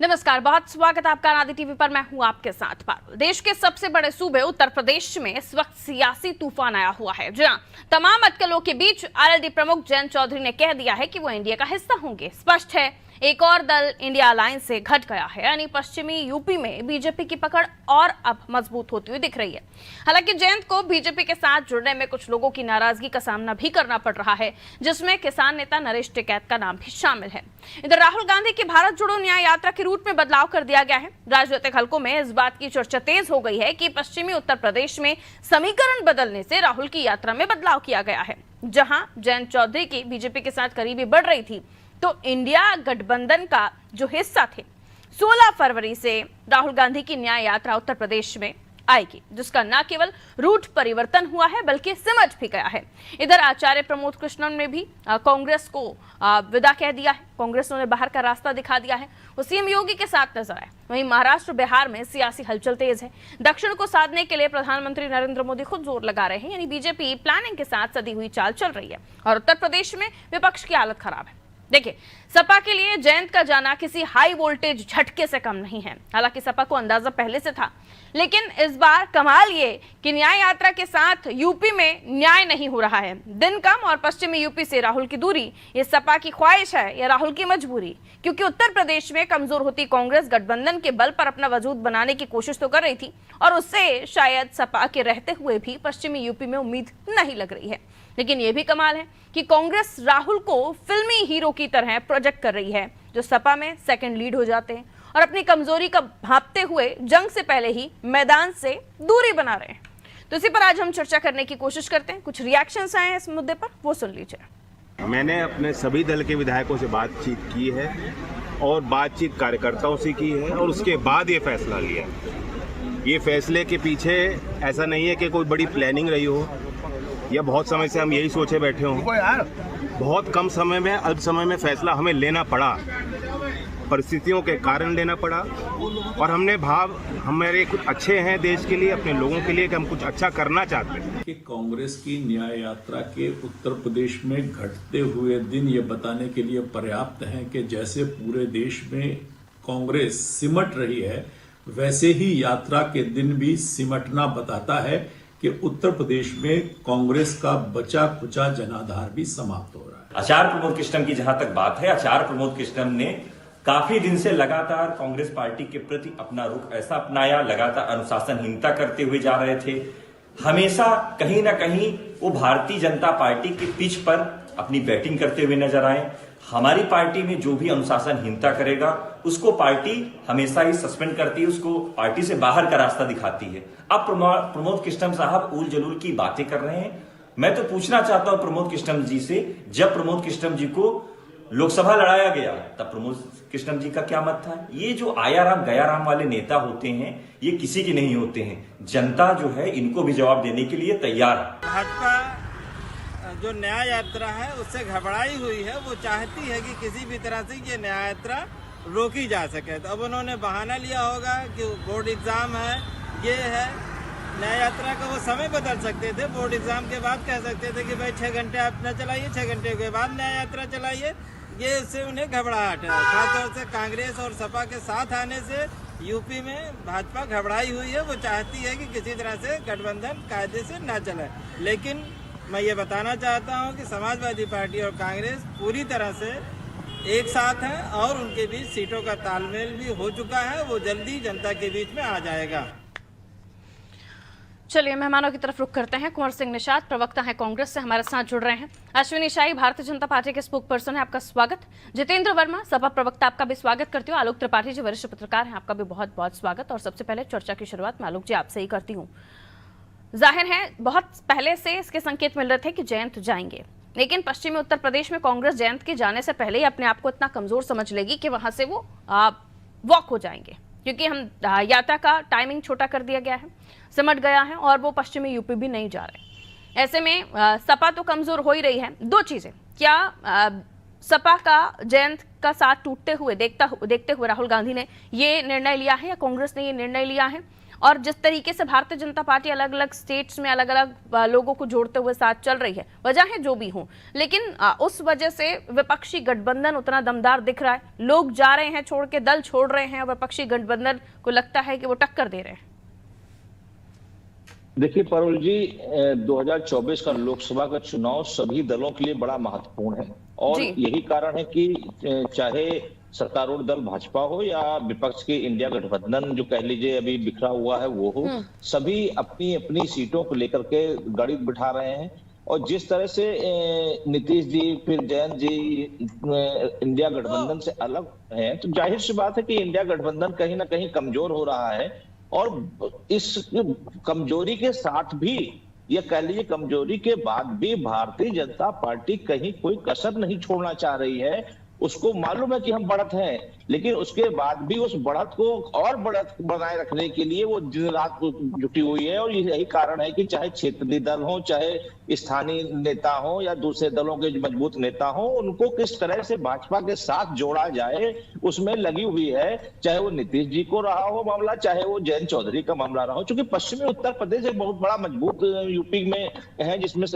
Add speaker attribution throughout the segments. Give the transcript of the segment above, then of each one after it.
Speaker 1: नमस्कार, बहुत स्वागत है आपका आदि टीवी पर। मैं हूं आपके साथ पारुल। देश के सबसे बड़े सूबे उत्तर प्रदेश में इस वक्त सियासी तूफान आया हुआ है, जहां तमाम अटकलों के बीच आरएलडी प्रमुख जयंत चौधरी ने कह दिया है कि वो एनडीए का हिस्सा होंगे। स्पष्ट है, एक और दल इंडिया अलायंस से घट गया है, यानी पश्चिमी यूपी में बीजेपी की पकड़ और अब मजबूत होती हुई दिख रही है। हालांकि जयंत को बीजेपी के साथ जुड़ने में कुछ लोगों की नाराजगी का सामना भी करना पड़ रहा है, जिसमें किसान नेता नरेश टिकैत का नाम भी शामिल है। इधर राहुल गांधी की भारत जोड़ो न्याय यात्रा के रूट में बदलाव कर दिया गया है। राजनीतिक हलकों में इस बात की चर्चा तेज हो गई है कि पश्चिमी उत्तर प्रदेश में समीकरण बदलने से राहुल की यात्रा में बदलाव किया गया है। जहां जयंत चौधरी की बीजेपी के साथ करीबी बढ़ रही थी, तो इंडिया गठबंधन का जो हिस्सा थे, 16 फरवरी से राहुल गांधी की न्याय यात्रा उत्तर प्रदेश में आएगी, जिसका न केवल रूट परिवर्तन हुआ है बल्कि सिमट भी गया है। इधर आचार्य प्रमोद कृष्णन ने भी कांग्रेस को विदा कह दिया है। कांग्रेस ने बाहर का रास्ता दिखा दिया है, वो सीएम योगी के साथ नजर आए। वहीं महाराष्ट्र बिहार में सियासी हलचल तेज है। दक्षिण को साधने के लिए प्रधानमंत्री नरेंद्र मोदी खुद जोर लगा रहे हैं, यानी बीजेपी प्लानिंग के साथ सदी हुई चाल चल रही है। और उत्तर प्रदेश में विपक्ष की हालत खराब है। देखिए, सपा के लिए जयंत का जाना किसी हाई वोल्टेज झटके से कम नहीं है। हालांकि सपा को अंदाजा पहले से था, लेकिन इस बार कमाल ये कि न्याय यात्रा के साथ यूपी में न्याय नहीं हो रहा है। दिन कम और पश्चिमी यूपी से राहुल की दूरी, ये सपा की ख्वाहिश है या राहुल की मजबूरी? क्योंकि उत्तर प्रदेश में कमजोर होती कांग्रेस गठबंधन के बल पर अपना वजूद बनाने की कोशिश तो कर रही थी, और उससे शायद सपा के रहते हुए भी पश्चिमी यूपी में उम्मीद नहीं लग रही है। लेकिन यह भी कमाल है कि कांग्रेस राहुल को फिल्मी हीरो की तरह प्रोजेक्ट कर रही है, जो सपा में सेकंड लीड हो जाते हैं और अपनी कमजोरी का भांपते हुए जंग से पहले ही मैदान से दूरी बना रहे हैं। तो इसी पर आज हम चर्चा करने की कोशिश करते हैं। कुछ रिएक्शंस आए हैं इस मुद्दे पर, वो सुन लीजिए।
Speaker 2: मैंने अपने सभी दल के विधायकों से बातचीत की है और बातचीत कार्यकर्ताओं से की है, और उसके बाद ये फैसला लिया। ये फैसले के पीछे ऐसा नहीं है कि कोई बड़ी प्लानिंग रही हो या बहुत समय से हम यही सोचे बैठे हों। बहुत कम समय में, अल्प समय में फैसला हमें लेना पड़ा, परिस्थितियों के कारण लेना पड़ा, और हमारे कुछ अच्छे हैं देश के लिए, अपने लोगों के लिए, कि हम कुछ अच्छा करना चाहते हैं।
Speaker 3: कि कांग्रेस की न्याय यात्रा के उत्तर प्रदेश में घटते हुए दिन ये बताने के लिए पर्याप्त हैं कि जैसे पूरे देश में कांग्रेस सिमट रही है, वैसे ही यात्रा के दिन भी सिमटना बताता है कि उत्तर प्रदेश में कांग्रेस का बचा खुचा जनाधार भी समाप्त हो रहा है।
Speaker 4: आचार्य प्रमोद कृष्णन की जहां तक बात है, आचार्य प्रमोद कृष्णन ने काफी दिन से लगातार कांग्रेस पार्टी के प्रति अपना रुख ऐसा अपनाया, लगातार अनुशासनहीनता करते हुए जा रहे थे। हमेशा कहीं ना कहीं वो भारतीय जनता पार्टी के पिच पर अपनी बैटिंग करते हुए नजर आए। हमारी पार्टी में जो भी अनुशासनहीनता करेगा उसको पार्टी हमेशा ही सस्पेंड करती है, उसको पार्टी से बाहर का रास्ता दिखाती है। अब प्रमोद कृष्णन साहब उल जलूल की बातें कर रहे हैं। मैं तो पूछना चाहता हूं प्रमोद कृष्णन जी से, जब प्रमोद कृष्णन जी को लोकसभा लड़ाया गया तब प्रमोद कृष्णन जी का क्या मत था? ये जो आया राम गया राम वाले नेता होते हैं, ये किसी के नहीं होते हैं। जनता जो है इनको भी जवाब देने के लिए तैयार है।
Speaker 5: भाजपा जो न्याय यात्रा है उससे घबराई हुई है। वो चाहती है कि किसी भी तरह से ये न्याय यात्रा रोकी जा सके। तो अब उन्होंने बहाना लिया होगा कि बोर्ड एग्जाम है, ये है। न्याय यात्रा का वो समय बदल सकते थे, बोर्ड एग्जाम के बाद कह सकते थे कि भाई 6 घंटे आप न चलाइए, 6 घंटे के बाद न्याय यात्रा चलाइए। ये इससे उन्हें घबराहट है। खासतौर से कांग्रेस और सपा के साथ आने से यूपी में भाजपा घबराई हुई है। वो चाहती है कि किसी तरह से गठबंधन कायदे से न चले। लेकिन मैं ये बताना चाहता हूँ कि समाजवादी पार्टी और कांग्रेस पूरी तरह से एक साथ हैं और उनके बीच सीटों का तालमेल भी हो चुका है। वो जल्दी जनता के बीच में आ जाएगा।
Speaker 1: चलिए मेहमानों की तरफ रुख करते हैं। कुंवर सिंह निषाद प्रवक्ता हैं कांग्रेस से, हमारे साथ जुड़ रहे हैं। अश्विनी शाही भारतीय जनता पार्टी के स्पोक पर्सन है, आपका स्वागत। जितेंद्र वर्मा सपा प्रवक्ता, आपका भी स्वागत करती हूँ। आलोक त्रिपाठी जी वरिष्ठ पत्रकार हैं, आपका भी बहुत बहुत स्वागत। और सबसे पहले चर्चा की शुरुआत मैं आलोक जी आपसे ही करती हूँ। जाहिर है बहुत पहले से इसके संकेत मिल रहे थे कि जयंत जाएंगे, लेकिन पश्चिमी उत्तर प्रदेश में कांग्रेस जयंत के जाने से पहले ही अपने आप को इतना कमजोर समझ लेगी कि वहां से वो वॉक हो जाएंगे, क्योंकि हम यात्रा का टाइमिंग छोटा कर दिया गया है, सिमट गया है और वो पश्चिमी यूपी भी नहीं जा रहे। ऐसे में सपा तो कमजोर हो ही रही है। दो चीजें, क्या सपा का जयंत का साथ टूटते हुए देखते हुए राहुल गांधी ने ये निर्णय लिया है या कांग्रेस ने ये निर्णय लिया है? और जिस तरीके से भारतीय जनता पार्टी अलग अलग स्टेट्स में अलग अलग लोगों को जोड़ते हुए साथ चल रही है, वजह जो भी हो, लेकिन उस वजह से विपक्षी गठबंधन उतना दमदार दिख रहा है। लोग जा रहे हैं छोड़ के, दल छोड़ रहे हैं, और विपक्षी गठबंधन को लगता है कि वो टक्कर दे रहे हैं।
Speaker 6: देखिए पारुल जी, 2024 का लोकसभा का चुनाव सभी दलों के लिए बड़ा महत्वपूर्ण है, और यही कारण है कि चाहे सत्तारूढ़ दल भाजपा हो या विपक्ष के इंडिया गठबंधन जो कह लीजिए अभी बिखरा हुआ है वो हो, सभी अपनी अपनी सीटों को लेकर के गाड़ी बिठा रहे हैं। और जिस तरह से नीतीश जी फिर जयंत जी इंडिया गठबंधन से अलग हैं, तो जाहिर सी बात है कि इंडिया गठबंधन कहीं ना कहीं कमजोर हो रहा है। और इस कमजोरी के साथ भी, या कह लीजिए कमजोरी के बाद भी, भारतीय जनता पार्टी कहीं कोई कसर नहीं छोड़ना चाह रही है। उसको मालूम है कि हम बढ़त हैं, लेकिन उसके बाद भी उस बढ़त को और बढ़त बनाए रखने के लिए वो दिन रात जुटी हुई है। और यही कारण है कि चाहे क्षेत्रीय दल हो, चाहे स्थानीय नेता हो, या दूसरे दलों के मजबूत नेता हो, उनको किस तरह से भाजपा के साथ जोड़ा जाए उसमें लगी हुई है। चाहे वो नीतीश जी को रहा हो मामला, चाहे वो जयंत चौधरी का मामला रहा हो। चूंकि पश्चिमी उत्तर प्रदेश एक बहुत बड़ा मजबूत यूपी में है, जिसमें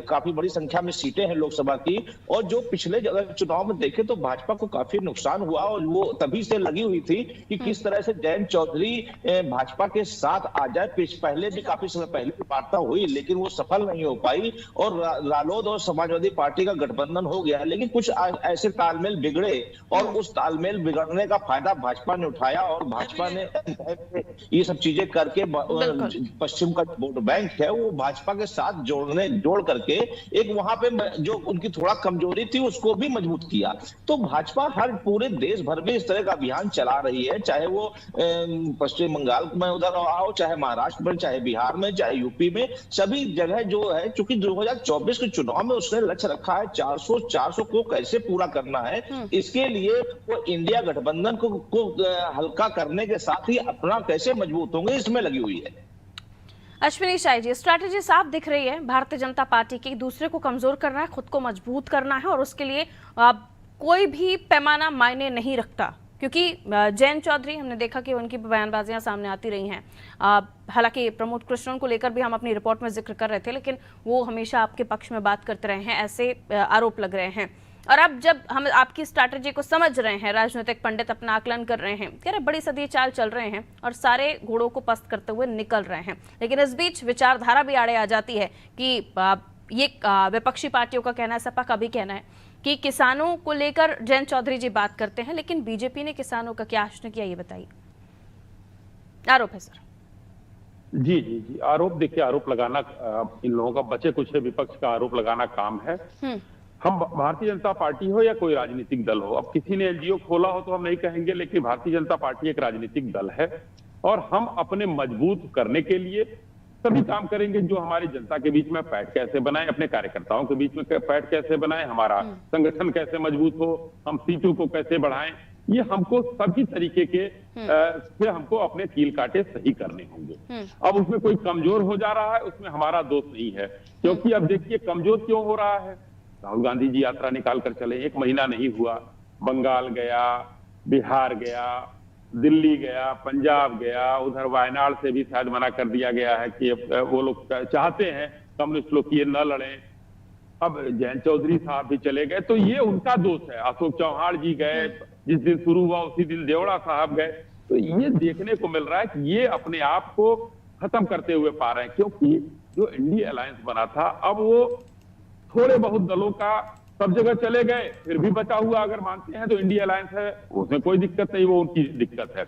Speaker 6: काफी बड़ी संख्या में सीटें हैं लोकसभा की। और जो पिछले चुनाव देखे तो भाजपा को काफी नुकसान हुआ, और वो तभी से लगी हुई थी कि किस तरह से जयंत चौधरी भाजपा के साथ आ जाए। पहले भी काफी समय पहले वार्ता हुई, लेकिन वो सफल नहीं हो पाई, और रालोद और समाजवादी पार्टी का गठबंधन हो गया। लेकिन कुछ ऐसे तालमेल बिगड़े, और उस तालमेल बिगड़ने का फायदा भाजपा ने उठाया, और भाजपा ने ये सब चीजें करके पश्चिम का वोट बैंक है वो भाजपा के साथ जोड़ करके एक वहां पे जो उनकी थोड़ा कमजोरी थी उसको भी मजबूत किया। तो भाजपा हर पूरे देश भर में इस तरह का अभियान चला रही है, चाहे वो पश्चिम बंगाल में उधर रहा हो, चाहे महाराष्ट्र में, चाहे बिहार में, चाहे यूपी में, सभी जगह जो है। चूंकि 2024 के चुनाव में उसने लक्ष्य रखा है 400 को कैसे पूरा करना है। इसके लिए वो इंडिया गठबंधन को हल्का करने के साथ ही अपना कैसे मजबूत होंगे, इसमें लगी हुई है।
Speaker 1: अश्विनी शाही जी, स्ट्रैटेजी साफ दिख रही है भारतीय जनता पार्टी की, दूसरे को कमजोर करना है, खुद को मजबूत करना है, और उसके लिए कोई भी पैमाना मायने नहीं रखता। क्योंकि जयंत चौधरी, हमने देखा कि उनकी बयानबाजियां सामने आती रही हैं। हालांकि प्रमोद कृष्णन को लेकर भी हम अपनी रिपोर्ट में जिक्र कर रहे थे, लेकिन वो हमेशा आपके पक्ष में बात करते रहे हैं, ऐसे आरोप लग रहे हैं। और अब जब हम आपकी स्ट्रैटेजी को समझ रहे हैं, राजनीतिक पंडित अपना आकलन कर रहे हैं, कह रहे बड़ी सदी चाल चल रहे हैं और सारे घोड़ों को पस्त करते हुए निकल रहे हैं। लेकिन इस बीच विचारधारा भी आड़े आ जाती है कि ये विपक्षी पार्टियों का कहना है, सपा का भी कहना है कि किसानों को लेकर जयंत चौधरी जी बात करते हैं, लेकिन बीजेपी ने किसानों का क्या आश्वासन किया, ये बताइए। आरोप है सर।
Speaker 7: जी, आरोप देखिए, आरोप लगाना इन लोगों का बचे कुछ है, विपक्ष का आरोप लगाना काम है। हम भारतीय जनता पार्टी हो या कोई राजनीतिक दल हो, अब किसी ने एलजीओ खोला हो तो हम नहीं कहेंगे, लेकिन भारतीय जनता पार्टी एक राजनीतिक दल है, और हम अपने मजबूत करने के लिए सभी काम करेंगे। जो हमारी जनता के बीच में पैठ कैसे बनाए, अपने कार्यकर्ताओं के बीच में पैठ कैसे बनाए, हमारा संगठन कैसे मजबूत हो, हम सीटों को कैसे बढ़ाएं, ये हमको सभी तरीके के से हमको अपने कील काटे सही करने होंगे। अब उसमें कोई कमजोर हो जा रहा है, उसमें हमारा दोष नहीं है। क्योंकि अब देखिए कमजोर क्यों हो रहा है, राहुल गांधी जी यात्रा निकाल कर चले, 1 महीना नहीं हुआ, बंगाल गया, बिहार गया, दिल्ली गया, पंजाब गया, उधर वायनाड से भी शायद मना कर दिया गया है कि वो लोग चाहते हैं कम्युनिस्ट लोग ये न लड़े। अब जयंत चौधरी साहब भी चले गए, तो ये उनका दोष है। अशोक चौहान जी गए, जिस दिन शुरू हुआ उसी दिन देवड़ा साहब गए। तो ये देखने को मिल रहा है कि ये अपने आप को खत्म करते हुए पा रहे हैं, क्योंकि जो इंडिया अलायंस बना था, अब वो थोड़े बहुत दलों का सब जगह चले गए, फिर भी बचा हुआ अगर मानते हैं तो इंडिया अलायंस है, उसमें कोई दिक्कत नहीं, वो उनकी दिक्कत है।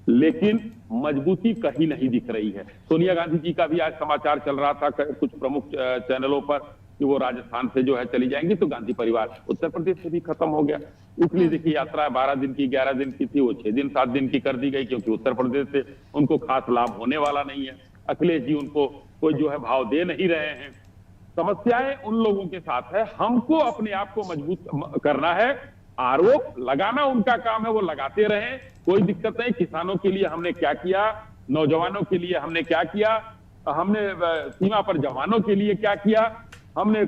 Speaker 7: लेकिन मजबूती कहीं नहीं दिख रही है। सोनिया गांधी जी का भी आज समाचार चल रहा था कुछ प्रमुख चैनलों पर कि वो राजस्थान से जो है चली जाएंगी, तो गांधी परिवार उत्तर प्रदेश से भी खत्म हो गया। इसलिए देखिए यात्रा 12 दिन की 11 दिन की थी, वो 6 दिन 7 दिन की कर दी गई, क्योंकि उत्तर प्रदेश से उनको खास लाभ होने वाला नहीं है। अखिलेश जी उनको कोई जो है भाव दे नहीं रहे हैं। समस्याएं उन लोगों के साथ है, हमको अपने आप को मजबूत करना है। आरोप लगाना उनका काम है, वो लगाते रहें, कोई दिक्कत नहीं। किसानों के लिए हमने क्या किया, नौजवानों के लिए हमने क्या किया, हमने सीमा पर जवानों के लिए क्या किया, हमने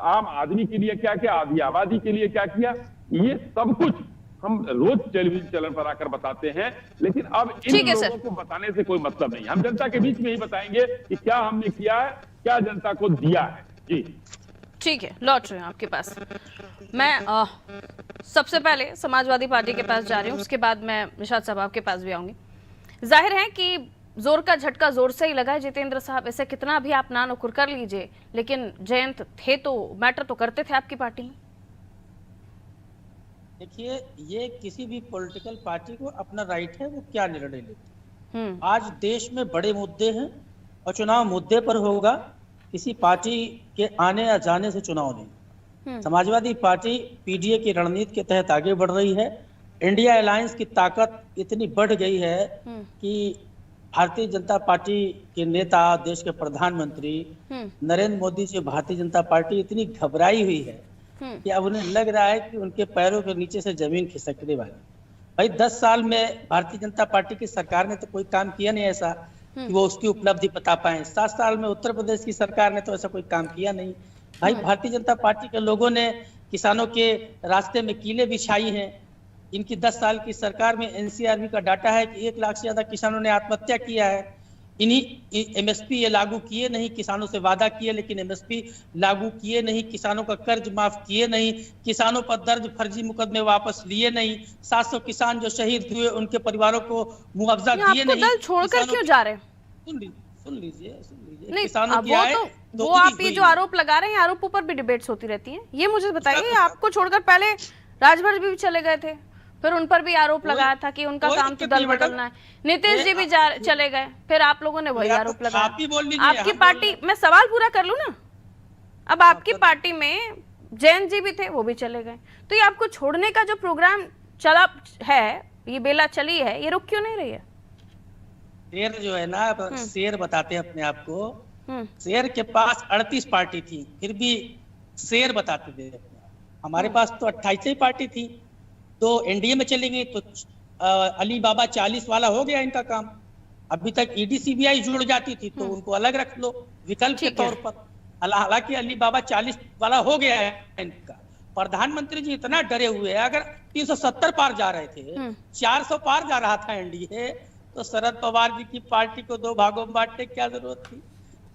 Speaker 7: आम आदमी के लिए क्या किया, आधी आबादी के लिए क्या किया, ये सब कुछ हम रोज टेलीविजन चैनल पर आकर बताते हैं, लेकिन अब इन
Speaker 1: ठीक है
Speaker 7: लोगों
Speaker 1: सर।
Speaker 7: को बताने से कोई मतलब नहीं। हम जनता के बीच में ही बताएंगे कि क्या हमने किया है, क्या जनता को दिया है। जी
Speaker 1: ठीक है, लौट रहे हैं आपके पास। मैं सबसे पहले समाजवादी पार्टी के पास जा रही हूँ, उसके बाद मैं निशाद साहब आपके पास भी आऊंगी। जाहिर है कि जोर का झटका जोर से ही लगा है जितेंद्र साहब, ऐसे कितना भी आप ना नुकुर कर लीजिए, लेकिन जयंत थे तो मैटर तो करते थे आपकी पार्टी में।
Speaker 8: देखिए, ये किसी भी पॉलिटिकल पार्टी को अपना राइट है वो क्या निर्णय लेती। आज देश में बड़े मुद्दे हैं और चुनाव मुद्दे पर होगा, किसी पार्टी के आने या जाने से चुनाव नहीं। समाजवादी पार्टी पीडीए की रणनीति के तहत आगे बढ़ रही है। इंडिया अलायंस की ताकत इतनी बढ़ गई है कि भारतीय जनता पार्टी के नेता, देश के प्रधानमंत्री नरेंद्र मोदी जी, भारतीय जनता पार्टी इतनी घबराई हुई है कि अब उन्हें लग रहा है कि उनके पैरों के नीचे से जमीन खिसकने वाली। भाई 10 साल में भारतीय जनता पार्टी की सरकार ने तो कोई काम किया नहीं ऐसा कि वो उसकी उपलब्धि बता पाए। 7 साल में उत्तर प्रदेश की सरकार ने तो ऐसा कोई काम किया नहीं। भाई भारतीय जनता पार्टी के लोगों ने किसानों के रास्ते में कीले बिछाई हैं। इनकी 10 साल की सरकार में एनसीआरबी का डाटा है कि 1 लाख से ज्यादा किसानों ने आत्महत्या किया है। इन्हीं एमएसपी ये लागू किए नहीं, किसानों से वादा किए लेकिन एमएसपी लागू किए नहीं, किसानों का कर्ज माफ किए नहीं, किसानों पर दर्ज फर्जी मुकदमे वापस लिए नहीं, 700 किसान जो शहीद हुए उनके परिवारों को मुआवजा दिए नहीं।
Speaker 1: दल छोड़कर क्यों जा रहे हैं?
Speaker 8: सुन लीजिए
Speaker 1: नहीं,
Speaker 8: किसानों की
Speaker 1: वो
Speaker 8: आय
Speaker 1: वो आप ये जो आरोप लगा रहे हैं, आरोपों पर भी डिबेट्स होती रहती हैं। ये मुझे बताइए, आपको छोड़कर पहले राजभर भी चले गए थे, फिर उन पर भी आरोप लगाया था कि उनका काम तो दल बदलना है। नीतीश जी भी चले गए, फिर आप लोगों ने वही आरोप लगाया। आपकी पार्टी, मैं सवाल पूरा कर लूं ना, अब आपकी पार्टी में जैन जी भी थे, वो भी चले गए, तो ये आपको छोड़ने का जो प्रोग्राम चला है, ये बेला चली है, ये रुक क्यों नहीं रही है?
Speaker 8: शेर जो है ना, शेर बताते हैं अपने आप को, शेर के पास 38 पार्टी थी, फिर भी शेर बताते थे। हमारे पास तो 28 ही पार्टी थी, तो एनडीए में चली गई तो अली बाबा 40 वाला हो गया इनका काम। अभी तक ईडी सीबीआई जुड़ जाती थी तो उनको अलग रख लो विकल्प के तौर पर। हालांकि अली बाबा 40 वाला हो गया है इनका। प्रधानमंत्री जी इतना डरे हुए हैं, अगर 370 पार जा रहे थे, 400 पार जा रहा था एनडीए, तो शरद पवार जी की पार्टी को 2 भागों में बांटने की क्या जरूरत थी?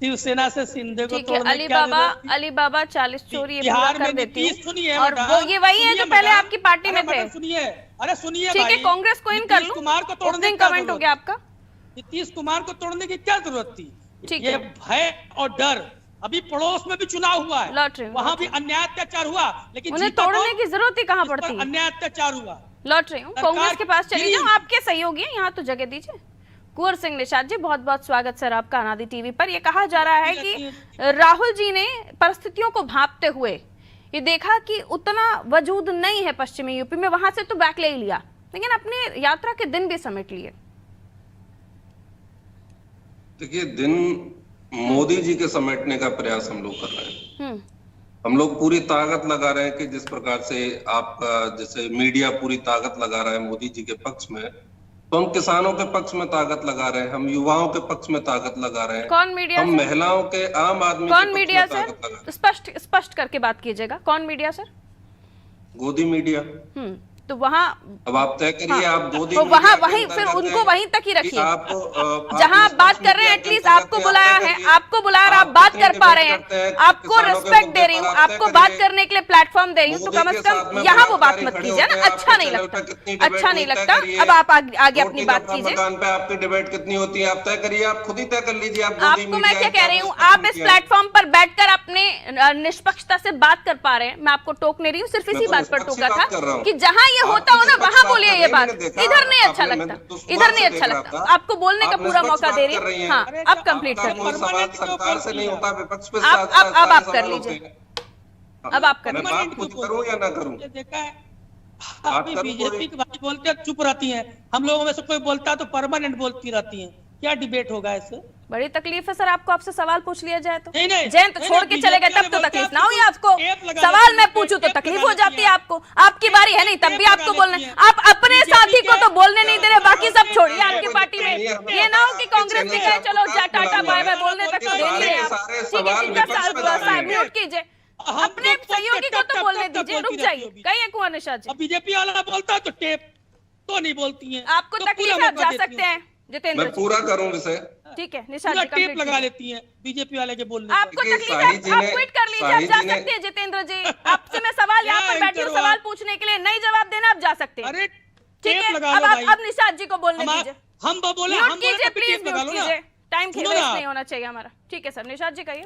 Speaker 8: शिवसेना से सिंधे को तोड़ने की क्या जरूरत थी?
Speaker 1: अली बाबा 40 चोरी
Speaker 8: बिहार में नीतीश, सुनिए,
Speaker 1: और वो ये वही है जो पहले आपकी पार्टी में थे।
Speaker 8: सुनिए, अरे सुनिए,
Speaker 1: ठीक है, कांग्रेस को इन कर लूं,
Speaker 8: कुमार को तोड़ने
Speaker 1: का कमेंट हो गया आपका।
Speaker 8: नीतीश कुमार को तोड़ने की क्या जरूरत थी?
Speaker 1: ठीक
Speaker 8: ये
Speaker 1: है,
Speaker 8: भय और डर। अभी पड़ोस में भी चुनाव हुआ है,
Speaker 1: लौट रहे हैं,
Speaker 8: वहाँ भी अन्याय अत्याचार हुआ, लेकिन
Speaker 1: उन्हें तोड़ने की जरूरत ही कहाँ पड़ती है?
Speaker 8: अन्याय अत्याचार हुआ।
Speaker 1: लौट रही हूँ, कांग्रेस के पास चली जाऊँ, आपके सहयोगी हैं, यहाँ तो जगह दीजिए। कुंवर सिंह निषाद जी, बहुत बहुत स्वागत सर आपका अनादि टीवी पर। ये कहा जा रहा है कि राहुल जी ने परिस्थितियों को भांपते हुए ये देखा कि उतना वजूद नहीं है पश्चिमी यूपी में, वहां से तो बैक ले लिया, लेकिन अपनी यात्रा के दिन भी समेट लिए।
Speaker 9: देखिए, दिन मोदी जी के समेटने का प्रयास हम लोग कर रहे हैं। हम लोग पूरी ताकत लगा रहे हैं कि जिस प्रकार से आपका जैसे मीडिया पूरी ताकत लगा रहा है मोदी जी के पक्ष में, तो हम किसानों के पक्ष में ताकत लगा रहे हैं, हम युवाओं के पक्ष में ताकत लगा रहे हैं।
Speaker 1: कौन मीडिया?
Speaker 9: हम महिलाओं के, आम आदमी
Speaker 1: कौन मीडिया सर? स्पष्ट करके बात कीजिएगा, कौन मीडिया सर?
Speaker 9: गोदी मीडिया।
Speaker 1: तो वहाँ
Speaker 9: अब आप तय करिए, आप गोदी
Speaker 1: तो वहाँ वहीं फिर उनको वहीं तक ही रखिए जहाँ आप बात कर रहे हैं। एटलीस्ट आपको बुलाया है, आपको बुलाया और आप बात कर पा रहे हैं, आपको रिस्पेक्ट दे रही हूँ, आपको बात करने के लिए प्लेटफॉर्म दे रही हूँ, तो कम से कम यहाँ वो बात मत कीजिए ना, अच्छा नहीं लगता, अच्छा नहीं लगता। अब आप आगे अपनी बात कीजिए।
Speaker 9: मकान पे आपकी डिबेट कितनी होती है आप तय करिए, आप खुद ही तय कर लीजिए।
Speaker 1: आपको मैं क्या कह रही हूँ, आप इस प्लेटफॉर्म पर बैठकर अपने निष्पक्षता से बात कर पा रहे हैं, मैं आपको टोक नहीं रही हूँ, सिर्फ इसी बात पर टोका था कि जहाँ ये होता हो ना वहाँ बोलिए ये बात, इधर नहीं अच्छा लगता, इधर नहीं अच्छा लगता। आपको बोलने का पूरा मौका दे रही हूँ। हाँ, अब कंप्लीट कर
Speaker 9: सरकार से नहीं होता, विपक्ष पे
Speaker 1: अब आप कर लीजिए, अब आप कर लीजिए।
Speaker 9: बात कुछ करूं या ना करूं?
Speaker 8: देखा है, अभी बीजेपी की बात बोलते चुप रहती हैं, हम लोगों में से कोई बोलता तो परमानेंट बोलती रहती हैं। क्या डिबेट होगा इससे?
Speaker 1: बड़ी तकलीफ है सर आपको, आपसे सवाल पूछ लिया जाए तो।
Speaker 8: नहीं,
Speaker 1: जयंत छोड़ के चले गए तब तो तकलीफ ना हुई आपको, सवाल मैं पूछूं तो तकलीफ हो जाती है आपको। आपकी बारी है नहीं तब भी आपको बोलना है, आप अपने साथी को तो बोलने नहीं दे रहे, बाकी सब छोड़िए आपकी पार्टी में। ये ना हो कि कांग्रेस भी कहे चलो टाटा बाय बाय, बोलने तक तो दे नहीं रहे आप। ठीक है, म्यूट कीजिए। अपने सहयोगी को तो बोलने दीजिए, रुक जाइए। कहिए कुंवर निशा जी।
Speaker 8: बीजेपी वाला बोलता है तो टेप तो नहीं बोलती है।
Speaker 1: आपको तकलीफ है, आप जा सकते हैं जितेंद्र।
Speaker 9: मैं पूरा करूं विषय,
Speaker 1: ठीक है निशा जी।
Speaker 8: टेप लगा लेती हैं बीजेपी वाले के बोलने।
Speaker 1: आपको तकलीफ है, आप क्विट कर लीजिए, आप जा सकते हैं जितेंद्र जी। आपसे मैं सवाल यहाँ पर बैठी हूँ सवाल पूछने के लिए, नहीं जवाब देना आप जा सकते हैं।
Speaker 8: अरे
Speaker 1: ठीक है, अब निशाद जी को बोलने दीजिए।
Speaker 8: हम बोले
Speaker 1: म्यूट कीजिए प्लीज, म्यूट कीजिए, टाइम वेस्ट नहीं होना चाहिए हमारा। ठीक है सर, निशाद जी कहिए।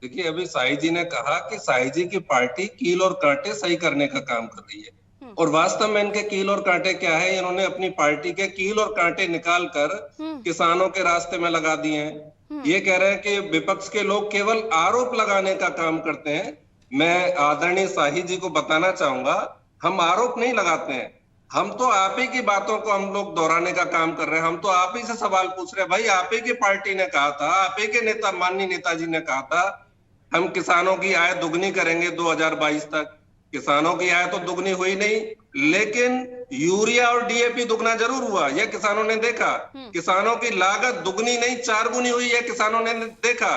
Speaker 9: देखिए अभी साई जी ने कहा कि साई जी की पार्टी कील और कांटे सही करने का काम कर रही है, और वास्तव में इनके कील और कांटे क्या है? इन्होंने अपनी पार्टी के कील और कांटे निकाल कर किसानों के रास्ते में लगा दिए हैं। ये कह रहे हैं कि विपक्ष के लोग केवल आरोप लगाने का काम करते हैं। मैं आदरणीय शाही जी को बताना चाहूंगा, हम आरोप नहीं लगाते हैं, हम तो आप ही की बातों को हम लोग दोहराने का काम कर रहे हैं। हम तो आप ही से सवाल पूछ रहे हैं। भाई आप ही की पार्टी ने कहा था, आप ही के नेता माननीय नेताजी ने कहा था हम किसानों की आय दुगनी करेंगे 2022 तक। किसानों की आय तो दुगनी हुई नहीं, लेकिन यूरिया और डीएपी दुगना जरूर हुआ, यह किसानों ने देखा। किसानों की लागत दुगनी नहीं 4 गुनी हुई है, किसानों ने देखा।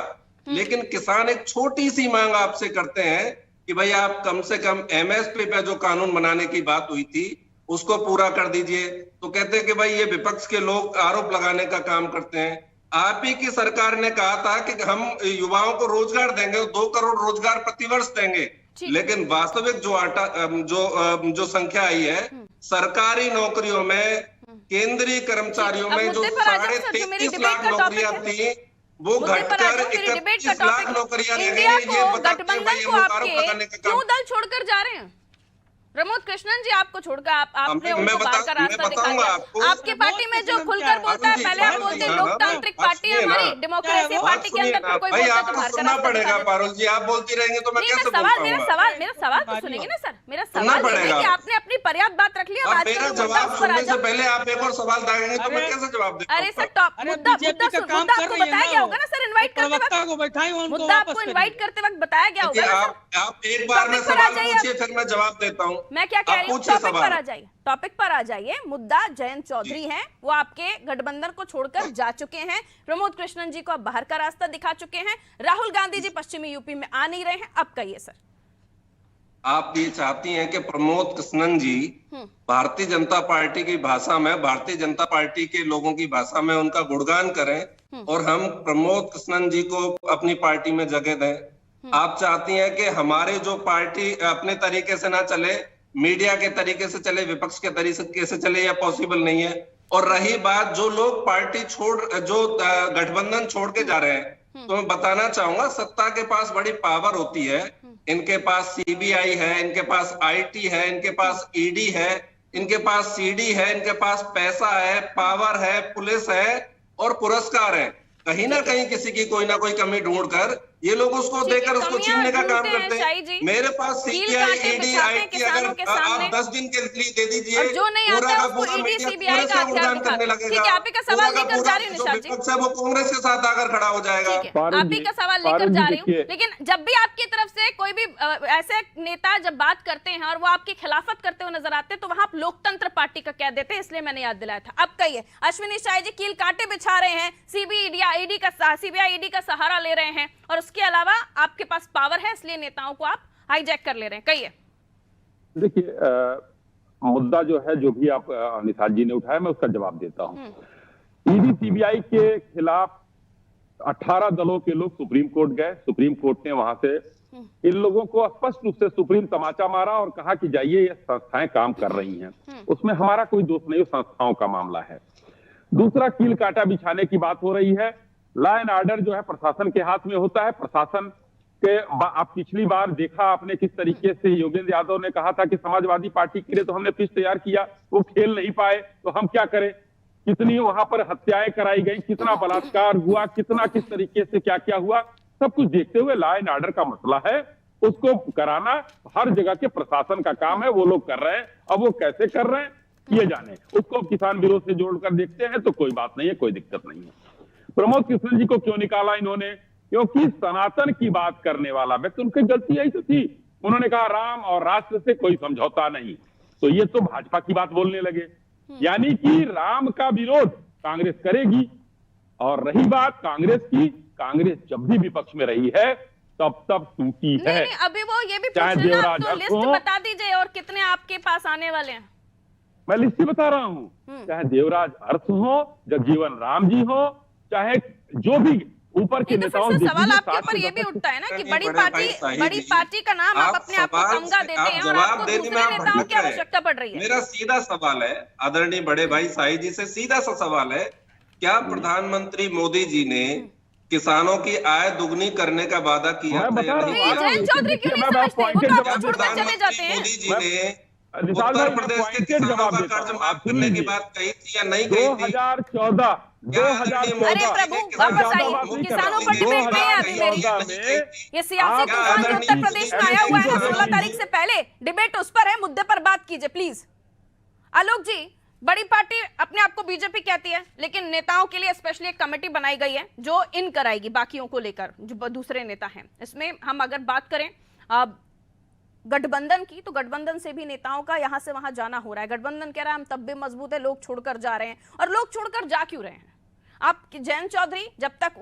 Speaker 9: लेकिन किसान एक छोटी सी मांग आपसे करते हैं कि भाई आप कम से कम एमएसपी पे जो कानून बनाने की बात हुई थी उसको पूरा कर दीजिए। तो कहते हैं कि भाई ये विपक्ष के लोग आरोप लगाने का काम करते हैं। आप ही की सरकार ने कहा था कि हम युवाओं को रोजगार देंगे, 2 करोड़ रोजगार प्रतिवर्ष देंगे, लेकिन वास्तविक जो संख्या आई है सरकारी नौकरियों में, केंद्रीय कर्मचारियों में जो 33.5 लाख नौकरियां थी वो घटकर 31 लाख नौकरियां रह गई। ये बताते भाई हम आरोप लगाने का काम
Speaker 1: क्यों दल छोड़कर जा रहे हैं? प्रमोद कृष्णन जी आपको छोड़कर आपने उनको बाहर का रास्ता दिखा दिया। आपकी पार्टी में जो खुलकर बोलता है, पहले आप बोलते हैं लोकतांत्रिक पार्टी है हमारी, डेमोक्रेसी पार्टी के अंदर फिर कोई बोलता है तो बाहर का रास्ता
Speaker 9: पड़ेगा। पारुल जी आप बोलती रहेंगे तो मैं कैसे बोल पाऊंगा?
Speaker 1: मेरा सवाल तो सुनेंगे ना सर। मेरा सवाल है कि आपने अपनी पर्याप्त बात रख लिया,
Speaker 9: मेरा जवाब सुनने से पहले आप एक और सवाल दागेंगे तो मैं कैसे जवाब दूं?
Speaker 1: अरे सर मुद्दा आपको बताया गया होगा ना सर, इनवाइट करते वक्त मुद्दा आपको इनवाइट करते वक्त बताया गया होगा।
Speaker 9: आप एक बार में सवाल पूछिए फिर मैं जवाब देता हूँ।
Speaker 1: मैं क्या कह रही हूँ, टॉपिक पर आ जाइए। मुद्दा जयंत चौधरी हैं, वो आपके गठबंधन को छोड़कर जा चुके हैं। प्रमोद कृष्णन जी को अब बाहर का रास्ता दिखा चुके हैं। राहुल गांधी जी पश्चिमी यूपी में आ नहीं रहे हैं। अब कहिए सर।
Speaker 9: आप ये चाहती हैं कि प्रमोद कृष्णन जी भारतीय जनता पार्टी की भाषा में, भारतीय जनता पार्टी के लोगों की भाषा में उनका गुणगान करें और हम प्रमोद कृष्णन जी को अपनी पार्टी में जगह दें। आप चाहती हैं कि हमारे जो पार्टी अपने तरीके से ना चले, मीडिया के तरीके से चले, विपक्ष के तरीके से चले, यह पॉसिबल नहीं है। और रही बात जो लोग पार्टी जो गठबंधन छोड़ के जा रहे हैं, तो मैं बताना चाहूंगा सत्ता के पास बड़ी पावर होती है। इनके पास सीबीआई है, इनके पास आईटी है, इनके पास ईडी है, इनके पास सीडी है, इनके पास पैसा है, पावर है, पुलिस है और पुरस्कार है। कहीं ना कहीं किसी की कोई ना कोई कमी ढूंढकर ये लोग उसको देकर उसको छीनने का काम करते हैं। मेरे पास सीबीआई, ईडी, आईटी अगर आप 10 दिन के लिए दे दीजिए,
Speaker 1: जो नहीं आता है उसको ईडी, सीबीआई का हथियार दिखा दें। ठीक है, आप ही का सवाल लेकर जा रही हूँ निशाद जी।
Speaker 9: वो कांग्रेस के साथ आकर खड़ा हो जाएगा।
Speaker 1: आप ही का सवाल लेकर जा रही हूँ, लेकिन जब भी आपकी तरफ से कोई भी ऐसे नेता जब बात करते हैं और वो आपकी खिलाफत करते हुए नजर आते हैं तो वहां आप लोकतंत्र पार्टी का कह देते हैं, इसलिए मैंने याद दिलाया था। अब कहिए, अश्विनी शाही जी कील कांटे बिछा रहे हैं, सीबीआई ईडी का सहारा ले रहे हैं और उसके अलावा आपके पास पावर है, इसलिए नेताओं को आप हाईजैक कर ले रहे हैं। कहिए।
Speaker 7: देखिए मुद्दा जो है, जो भी आप निशाद जी ने उठाया, मैं उसका जवाब देता हूं। ईडी सीबीआई के खिलाफ 18 दलों के लोग सुप्रीम कोर्ट गए। सुप्रीम कोर्ट ने वहां से इन लोगों को स्पष्ट रूप से सुप्रीम तमाचा मारा और कहा कि जाइए, ये संस्थाएं काम कर रही हैं, उसमें हमारा कोई दोष नहीं, संस्थाओं का मामला है। दूसरा, कील कांटा बिछाने की बात हो रही है। लॉ एंड ऑर्डर जो है प्रशासन के हाथ में होता है। प्रशासन के आप पिछली बार देखा आपने किस तरीके से योगेंद्र यादव ने कहा था कि समाजवादी पार्टी के लिए तो हमने पिच तैयार किया, वो खेल नहीं पाए तो हम क्या करें। कितनी वहां पर हत्याएं कराई गई, कितना बलात्कार हुआ, कितना किस तरीके से क्या क्या हुआ, सब कुछ देखते हुए लॉ एंड ऑर्डर का मसला है, उसको कराना हर जगह के प्रशासन का काम है। वो लोग कर रहे हैं, अब वो कैसे कर रहे हैं ये जाने। उसको किसान विरोध से जोड़कर देखते हैं तो कोई बात नहीं है, कोई दिक्कत नहीं है। प्रमोद कृष्णन जी को क्यों निकाला इन्होंने? क्योंकि सनातन की बात करने वाला व्यक्ति, उनकी गलती यही तो थी, उन्होंने कहा राम और राष्ट्र से कोई समझौता नहीं, तो ये तो भाजपा की बात बोलने लगे। यानी कि राम का विरोध कांग्रेस करेगी। और रही बात कांग्रेस की, कांग्रेस जब भी विपक्ष में रही है तब तक टूटी है।
Speaker 1: नहीं, अभी वो ये भी
Speaker 7: चाहे
Speaker 1: पूछ रहे हैं ना,
Speaker 7: देवराज
Speaker 1: तो
Speaker 7: अर्थ
Speaker 1: लिस्ट
Speaker 7: हो,
Speaker 1: बता दीजिए और कितने आपके पास आने वाले हैं।
Speaker 7: मैं लिस्ट बता रहा हूँ, चाहे देवराज अर्थ हो, जगजीवन राम जी हो, चाहे जो भी ऊपर के
Speaker 1: तो
Speaker 7: नेताओं,
Speaker 1: फिर से सवाल
Speaker 7: देखिए,
Speaker 1: आपके ऊपर ये भी उठता है ना कि बड़ी पार्टी का नाम आप अपने आप को तमगा देते हैं और आपको दूसरे नेताओं की आवश्यकता पड़ रही है।
Speaker 9: मेरा सीधा सवाल है आदरणीय बड़े भाई शाही जी से, सीधा सा सवाल है, क्या प्रधानमंत्री मोदी जी ने किसानों की आय दुगनी करने का वादा किया था या नहीं?
Speaker 1: जयंत चौधरी क्यों नहीं समझते? वो तो आपको छोड़कर चले जाते हैं।
Speaker 9: मोदी जी ने उत्तर प्रदेश के किसानों का कर्ज माफ करने की बात कही थी या नहीं कही थी?
Speaker 7: 2014
Speaker 1: अरे प्रभु वापस आइए, किसानों पर डिबेट नहीं है अभी मेरी। ये सियासी तूफान जो उत्तर प्रदेश में आया हुआ है 16 तारीख से पहले, डिबेट उस पर है, मुद्दे पर बात कीजिए प्लीज। आलोक जी, बड़ी पार्टी अपने आप को बीजेपी कहती है, लेकिन नेताओं के लिए स्पेशली एक कमेटी बनाई गई है जो इन कराएगी बाकियों को लेकर जो दूसरे नेता हैं। इसमें हम अगर बात करें गठबंधन की, तो गठबंधन से भी नेताओं का यहां से वहां जाना हो रहा है। गठबंधन कह रहा है हम तब भी मजबूत है, लोग छोड़कर जा रहे हैं। और लोग छोड़कर जा क्यों रहे हैं? आप जयंत चौधरी जब तक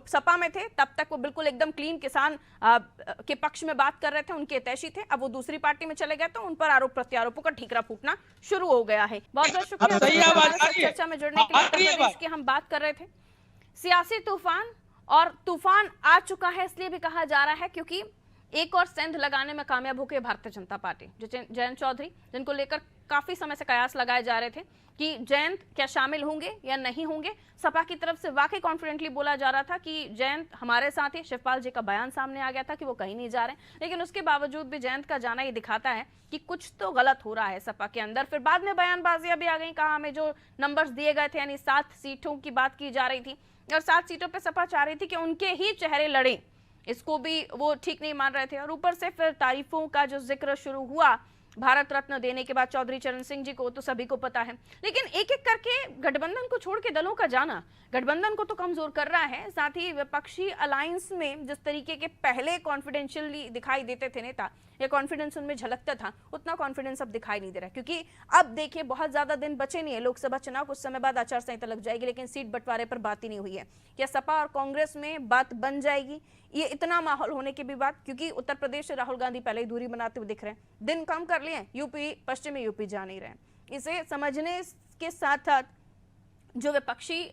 Speaker 1: सपा में थे तब तक वो बिल्कुल एकदम क्लीन किसान के पक्ष में बात कर रहे थे, उनके हितैषी थे। अब वो दूसरी पार्टी में चले गए तो उन पर आरोप प्रत्यारोपों का ठीकरा फूटना शुरू हो गया है। बहुत बहुत शुक्रिया चर्चा में जुड़ने के लिए। प्रदेश की हम बात कर रहे थे, सियासी तूफान, और तूफान आ चुका है इसलिए भी कहा जा रहा है क्योंकि एक और सेंध लगाने में कामयाब हो गई भारतीय जनता पार्टी। जयंत चौधरी, जिनको लेकर काफी समय से कयास लगाए जा रहे थे कि जयंत क्या शामिल होंगे या नहीं होंगे, सपा की तरफ से वाकई कॉन्फिडेंटली बोला जा रहा था कि जयंत हमारे साथ ही। शिवपाल जी का बयान सामने आ गया था कि वो कहीं नहीं जा रहे, लेकिन उसके बावजूद भी जयंत का जाना ये दिखाता है कि कुछ तो गलत हो रहा है सपा के अंदर। फिर बाद में बयानबाजियां भी आ गई, कहा हमें जो नंबर्स दिए गए थे, यानी 7 सीटों की बात की जा रही थी और 7 सीटों पर सपा चाह रही थी कि उनके ही चेहरे लड़े, इसको भी वो ठीक नहीं मान रहे थे। और ऊपर से फिर तारीफों का जो जिक्र शुरू हुआ भारत रत्न देने के बाद चौधरी चरण सिंह जी को, तो सभी को पता है। लेकिन एक एक करके गठबंधन को छोड़ के दलों का जाना गठबंधन को तो कमजोर कर रहा है, साथ ही विपक्षी अलायंस में जिस तरीके के पहले कॉन्फिडेंशियली दिखाई देते थे नेता, या कॉन्फिडेंस उनमें झलकता था, उतना कॉन्फिडेंस अब दिखाई नहीं दे रहा। क्योंकि अब देखिए बहुत ज्यादा दिन बचे नहीं है, लोकसभा चुनाव कुछ समय बाद आचार संहिता लग जाएगी, लेकिन सीट बंटवारे पर बात ही नहीं हुई है। क्या सपा और कांग्रेस में बात बन जाएगी? ये इतना माहौल होने के भी बात, क्योंकि उत्तर प्रदेश से राहुल गांधी पहले ही दूरी बनाते हुए दिख रहे हैं, दिन कम कर लिए, यूपी पश्चिमी यूपी जा नहीं रहे। इसे समझने के साथ साथ जो विपक्षी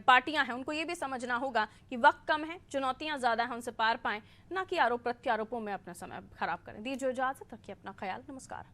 Speaker 1: पार्टियां हैं उनको ये भी समझना होगा कि वक्त कम है, चुनौतियां ज्यादा हैं, उनसे पार पाएं, ना कि आरोप प्रत्यारोपों में अपना समय खराब करें। दीजिए इजाजत, रखिए अपना ख्याल, नमस्कार।